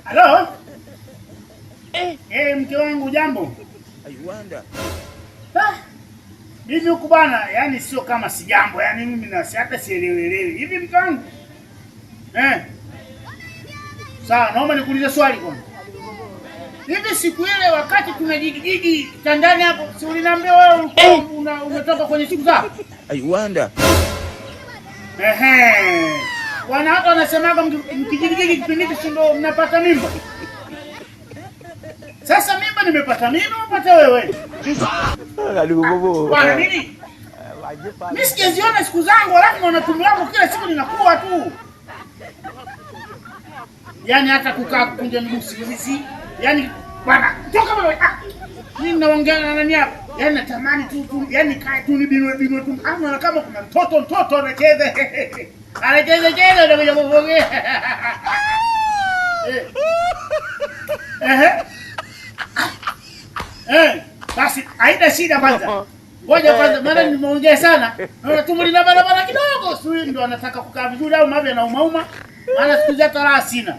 Halo? Mke wangu jambo. Aiwanda. Hivi huku bwana, yani sio kama si jambo, yani mimi na hata sielewelewi. Hivi mke wangu? Sawa, naomba nikuulize swali kwanza. Hivi siku ile wakati tunajigijigi kitandani hapo, si uliniambia wewe umetoka kwenye siku zako? Aiwanda. Wana watu wanasemaga mkijigijigi kipindi hicho ndio mnapata mimba. Sasa mimba nimepata mimi, upate wewe. Bwana nini? Mimi sijaziona siku zangu, alafu naona tumbo langu kila siku linakuwa tu. Yaani hata kukaa kunja mguu siwezi. Yaani bwana, toka bwana. Mimi naongea na nani hapa? Yaani natamani tu, yaani kae tu binwe tu. Ama kama kuna mtoto anacheza. Anacheza ndio kuja kuvogea. Basi haina shida kwanza. Ngoja kwanza maana nimeongea sana. Naona tumbo lina barabara kidogo. Sio ndio anataka kukaa vizuri au mavya na umauma. Maana siku zote raha sina.